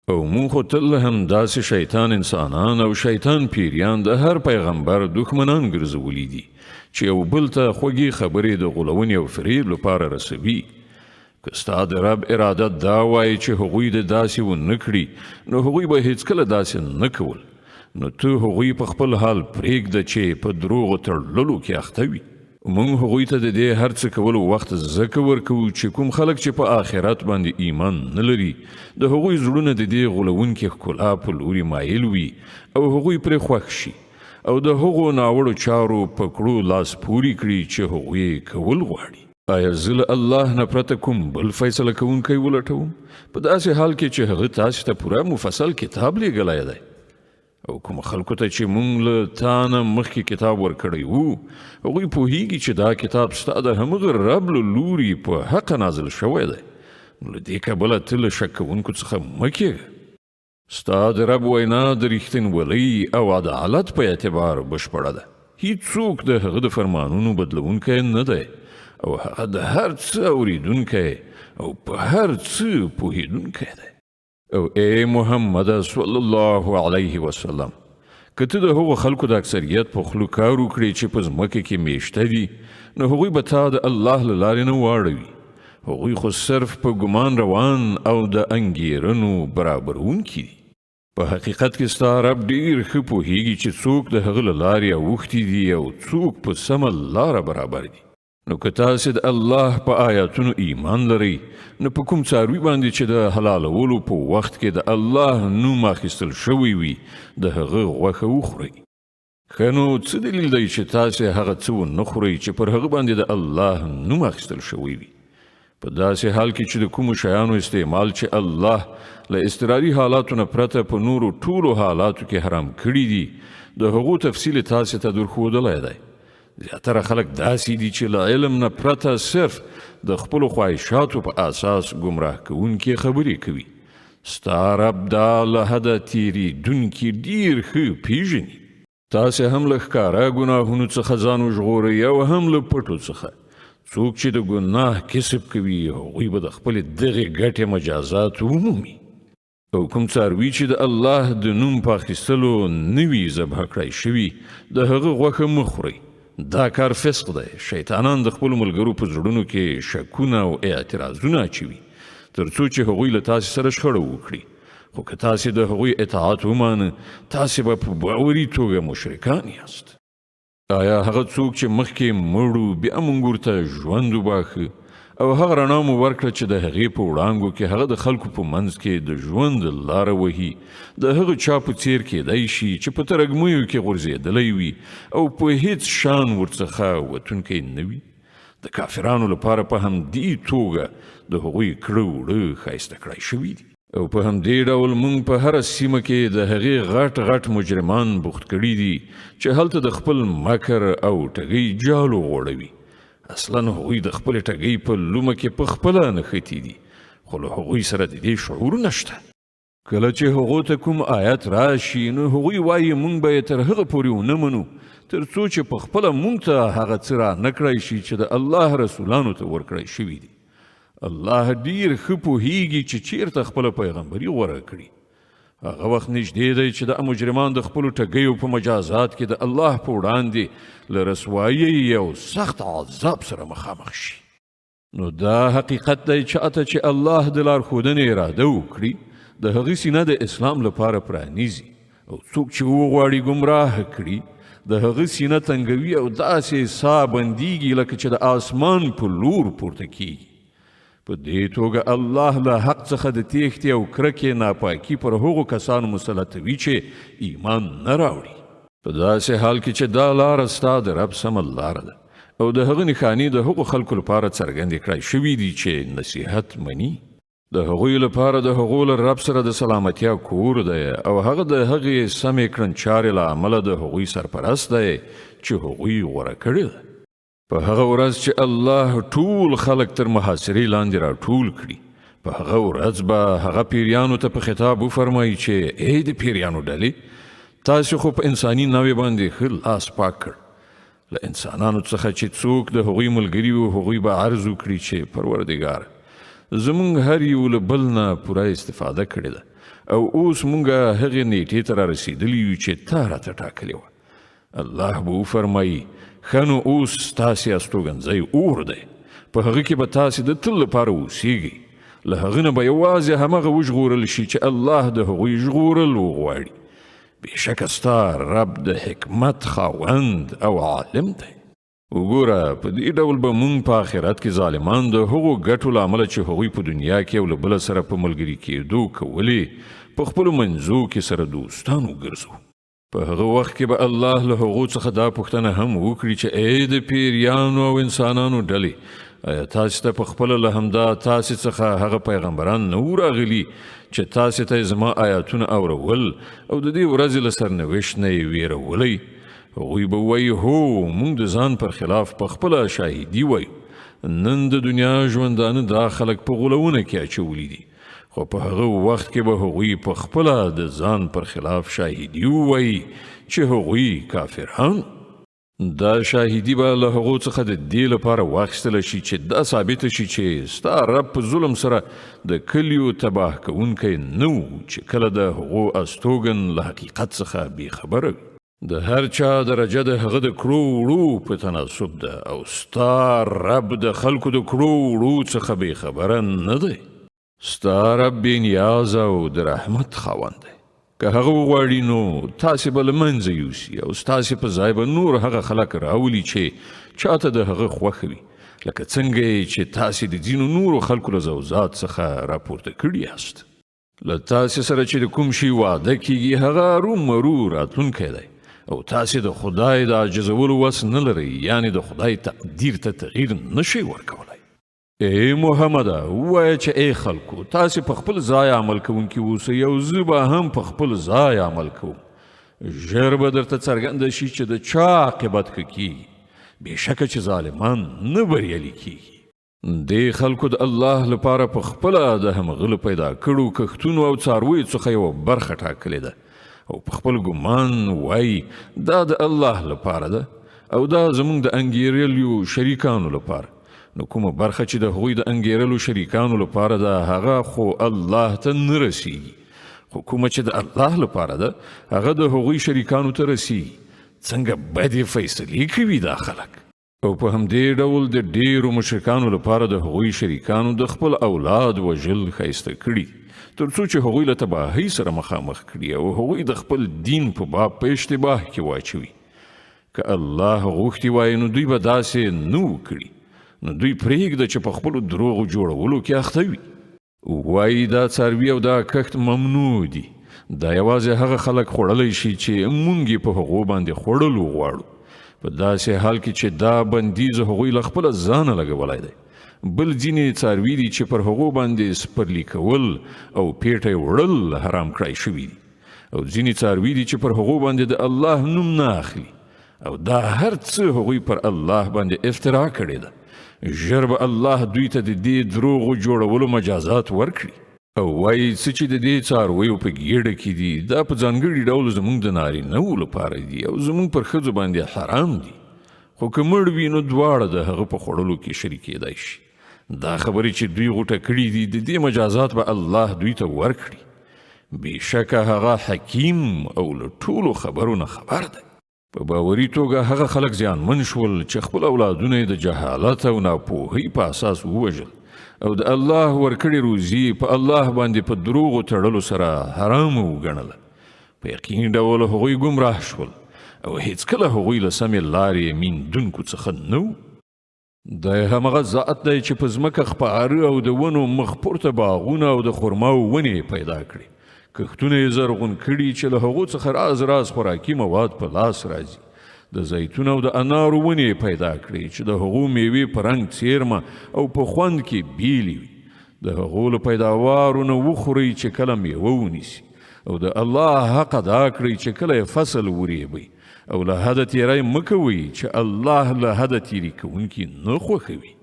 او مون خو تل هم داسې شیطان انسانان او شیطان پیریان د هر پیغمبر دښمنان ګرځولي دي چې یو بل ته خوږې خبرې د غولونې او فریب لپاره رسوي. که ستا د رب اراده دا وایي چې هغوی د داسې ونه کړي نو هغوی به هیڅکله داسې نه کول. نو ته هغوی په خپل حال پرېږده چې په دروغو تړلو کې اخته وي. موږ هغوی ته د دې هر څه کولو وخت ځکه ورکوو چې کوم خلک چې په آخرت باندې ایمان نه لري د هغوی زړونه د دې غولونکې ښکلا په لوري مایل وي او هغوی پرې خوښ شي او د هغو ناوړو چارو په کړو لاس پوري کړي چې هغوی کول غواړي. آیا زه له الله نه پرته کوم بل فیصله کوونکی ولټوم په داسې حال کې چې هغه تاسې ته پوره مفصل کتاب لیږلی دی؟ او کوم خلکو ته چې مونږ له تا نه مخکې کتاب ورکړی وو هغوی پوهیږي چې دا کتاب ستا د همغه رب له لوري په حقه نازل شوی دی. نو له دې کبله ته له شک کوونکو څخه مه کېږه. ستا د رب وینا د رښتینولۍ او عدالت په اعتبار بشپړه ده. هیڅوک د هغه د فرمانونو بدلونکی نه دی او هغه د هر څه اوریدونکی او په هر څه پوهیدونکی دی. او ای محمد صلی الله علیه وسلم که ته د هغو خلکو د اکثریت په خولو کار وکړې چې په ځمکه کې میشته دي نو هغوی به تا د الله له لارې نه واړوي. هغوی خو صرف په ګمان روان او د انګیرنو برابرونکي دي. په حقیقت کې ستا رب ډېر ښه پوهیږي چې څوک د هغه له لارې اوښتي دي او څوک په سمه لاره برابر دي. نو که تاسې د الله په آیاتونو ایمان لرئ نو په کوم څاروي باندې چې د حلالولو په وخت کې د الله نوم اخیستل شوی وي د هغه غوښه وخورئ. ښه نو څه دلیل دی چې تاسې هغه څه ونه خورئ چې پر هغه باندې د الله نوم اخیستل شوی وي په داسې حال کې چې د کومو شیانو استعمال چې الله له اضطراري حالاتو نه پرته په نورو ټولو حالاتو کې حرام کړي دي د هغو تفصیل تاسې ته درښودلی دی. زیاتره خلک داسې دي چې له علم نه پرته صرف د خپلو خواهشاتو په اساس ګمراه کوونکې خبرې کوي. ستا رب دا له حده تېرېدونکي ډېر ښه پیژني. تاسې هم له ښکاره ګناهونو څخه ځان وژغورئ او هم له پټو څخه. څوک چې د ګناه کسب کوي هغوی به د خپلې دغې ګټې مجازات ومومي. او کوم څاروي چې د الله د نوم په اخیستلو نه وي ذبح کړی شوي د هغه غوښه مه خورئ. دا کار فسق دی. شیطانان د خپلو ملګرو په زړونو کې شکونه او اعتراضونه اچوي تر څو چې هغوی له تاسې سره شخړه وکړي. خو که تاسې د هغوی اطاعت ومانه تاسې به په باوري توګه مشرکان یاست. آیا هغه څوک چې مخکې مړو بیا موږ ورته ژوند وباښه او هغه رڼا مو ورکړه چې د هغې په وړانګو کې هغه د خلکو په منځ کې د ژوند لاره وهي د هغه چا په څیر کېدی شي چې په ترږمیو کې غورځېدلی وي او په هیڅ شان ورڅخه وتونکی نه وي. د کافرانو لپاره په همدې توګه د هغوی کړه وړه ښایسته کړی شوي دي. او په همدې ډول موږ په هره سیمه کې د هغې غټ غټ مجرمان بوخت کړي دي چې هلته د خپل مکر او ټګۍ جالو غوړوي. اصلا هغوی د خپل ټګۍ په لومه کې په خپله نښتي دي خو له هغوی سره د دې شعور نشته. کله چې هغو ته کوم آیت راشي نو هغوی وایي موږ به یې تر هغه پورې ونه منو تر څو چې په خپله موږ ته هغه څه را نه کړی شي چې د الله رسولانو ته ورکړی شوي دي. الله ډېر ښه پوهیږي چې چیرته خپله پیغمبري غوره کړي. هغه وخت نږدې دی چې د مجرمان د خپلو ټګیو په مجازات کې د الله په وړاندې له رسوایۍ او سخت عذاب سره مخامخ شي. نو دا حقیقت دی چاته چې الله د لارښودنې اراده وکړي د هغې سینه د اسلام لپاره پرانیزي او څوک چې وغواړي ګمراه کړي د هغه سینه تنګوي او داسې ساه بندیږي لکه چې د آسمان په لور پورته کیږي. په دې توګه الله له حق څخه د تیښتې او کرکې ناپاکي پر هغو کسانو مسلطوي چې ایمان نه راوړي. په داسې حال کې چې دا لاره ستا د رب سمه لاره ده او د هغه نښانې د هغو خلکو لپاره څرګندې کړای شوي دي چې نصیحت مني. د هغوی لپاره د هغو له رب سره د سلامتیا کور دی او هغه د هغې سمې کړنچارې له امله د هغوی سرپرست دی چې هغوی غوره کړي ده. په هغه ورځ چې الله ټول خلق تر محاصرې لاندې را ټول کړي په هغه ورځ به هغه پیریانو ته په خطاب وفرمایي چې ای د پیریانو ډلې تاسو خو په انساني نوې باندې ښه لاس پاک کړ. له انسانانو څخه چې څوک د هغوی ملګري وو هغوی به عرض وکړي چې پروردګار زمونږ هر یو له بل نه پوره استفاده کړې ده او اوس مونږه هغې نیټې ته رارسېدلي یو چې تا راته ټاکلې وه. الله به وفرمایي ښه نو اوس ستاسې استوګنځی اور دی، په هغه کې به تاسې د تل لپاره اوسیږئ. له هغه نه به یوازې همغه وژغورل شي چې الله د هغوی ژغورل وغواړي. بېشکه ستا رب د حکمت خاوند او عالم دی. وګوره په دې ډول به مونږ په آخرت کې ظالمان د هغو ګټو له امله چې هغوی په دنیا کې یو له بله سره په ملګري کېدو کولې په خپلو منځو کې سره دوستان وګرځو. په هغه وخت کې به الله له هغو څخه دا پوښتنه هم وکړي چې ای د پیریانو او انسانانو ډلې، آیا تاسې ته په خپله له همدا تاسې څخه هغه پیغمبران نه وو راغلي چې تاسې ته زما آیاتونه اورول او د دې ورځې له سرنوشت نه یې ویرولی؟ هغوی به وایي هو، موږ د ځان پر خلاف په خپله شاهدي وایو. نن د دنیا ژوندانه دا خلک په غولونه کې اچولی دي، خو په هغه وخت کې به هغوی په خپله د ځان پر خلاف شاهدي ووایي چې هغوی کافران. دا شاهدي به له هغو څخه د دې لپاره واخیستله شي چې دا ثابته شي چې ستا رب په ظلم سره د کلیو تباه کوونکی نه و چې کله د هغو استوګن له حقیقت څخه بېخبره وي. د هر چا درجه د هغه د کړو وړو په تناسب ده او ستا رب د خلکو د کړو وړو څخه بېخبره نه دی. ستا رب بې نیازه او د رحمت خاوند دی. که هغه وغواړي نو تاسې به له منځه یوسي او ستاسې په ځای به نور هغه خلک راولي چې چاته د هغه خوښه وي، لکه څنګه چې تاسې د ځینو نورو خلکو له ذوزات څخه راپورته کړي یاست. له تاسې سره چې د کوم شي واده کیږي هغه ارومرو راتلونکی دی او تاسې د خدای د عاجزولو وس نه لرئ، یعنې د خدای تقدیر ته تغییر نشئ ورکولی. ای محمده، ووایه چې ای خلکو، تاسې په خپل ځای عمل کوونکي اوسئ او زه به هم په خپل ځای عمل کوم. ژر به درته څرګنده شي چې د چا عاقبت ښه کیږي. بېشکه چې ظالمان نه بریالي کیږي. دې خلکو د الله لپاره په خپله د همغلو پیدا کړو کښتونو او څارویو څخه یوه برخه ټاکلې ده او په خپل ګمان وایي دا د الله لپاره ده او دا زموږ د انګېرلیو شریکانو لپاره. نو کومه برخه چې د هغوی د انګېرلو شریکانو لپاره ده هغه خو الله ته نه رسیږي، خو کومه چې د الله لپاره ده هغه د هغوی شریکانو ته رسیږي. څنګه بدې فیصلې کوي دا خلک. او په همدې ډول د ډیرو مشرکانو لپاره د هغوی شریکانو د خپل اولاد وژل ښایسته کړي تر څو چې هغوی له تباهۍ سره مخامخ کړي او هغوی د خپل دین په باب په اشتباه کې واچوي. که الله غوښتي وای نو دوی به داسې نه وکړي، نو دوی پرېږده چې په خپلو دروغو جوړولو کې اخته وي. وایي دا څاروي او دا کښت ممنوع دي، دا یوازې هغه خلک خوړلی شي چې مونږ یې په هغو باندې خوړلو غواړو، په داسې حال کې چې دا بندیز هغوی له خپله ځانه لګولی دی. بل ځینې څاروي دي چې پر هغو باندې سپرلي کول او پیټی وړل حرام کړی شوي دي، او ځینې څاروي دي چې پر هغو باندې د الله نوم نه اخلي، او دا هر څه هغوی پر الله باندې افترا کړې ده. ژر به الله دوی ته د دې دروغو جوړولو مجازات ورکړي. او وایي څه چې د دې څارویو په ګیډه کې دي دا په ځانګړي ډول زموږ د نارینه‌وو لپاره دي او زموږ پر ښځو باندې حرام دي، خو که مړ وي نو دواړه د هغه په خوړلو کې شریکېدای شي. دا خبرې چې دوی غوټه کړي دي د دې مجازات به الله دوی ته ورکړي. بېشکه هغه حکیم او له ټولو خبرو نه خبر دی. په باوري توګه هغه خلک زیانمن شول چې خپل اولادونه یې د جهالت او ناپوهۍ په اساس ووژل او د الله ورکړې روزي په الله باندې په دروغو تړلو سره حرام وګڼله. په یقیني ډول هغوی ګمراه شول او هیڅکله هغوی له سمې لارې میندونکو څخه نه و. دی همغه ذات دی چې په ځمکه خپاره او د ونو مخ پورته باغونه او د خرماو ونې پیدا کړي، کښتونه یې زرغون کړي چې له هغو څخه راز راز خوراکي مواد په لاس راځي. د زیتون او د انارو ونې پیدا کړي چې د هغو میوې په رنګ څیرمه او په خوند کې بیلې وي. د هغو له پیداوارو نه وخورئ چې کله میوه ونیسي، او د الله حق ادا کړئ چې کله یې فصل وریبئ، او له حده تیری مه کوئ چې الله له حده تیري کوونکي نه خوښوي.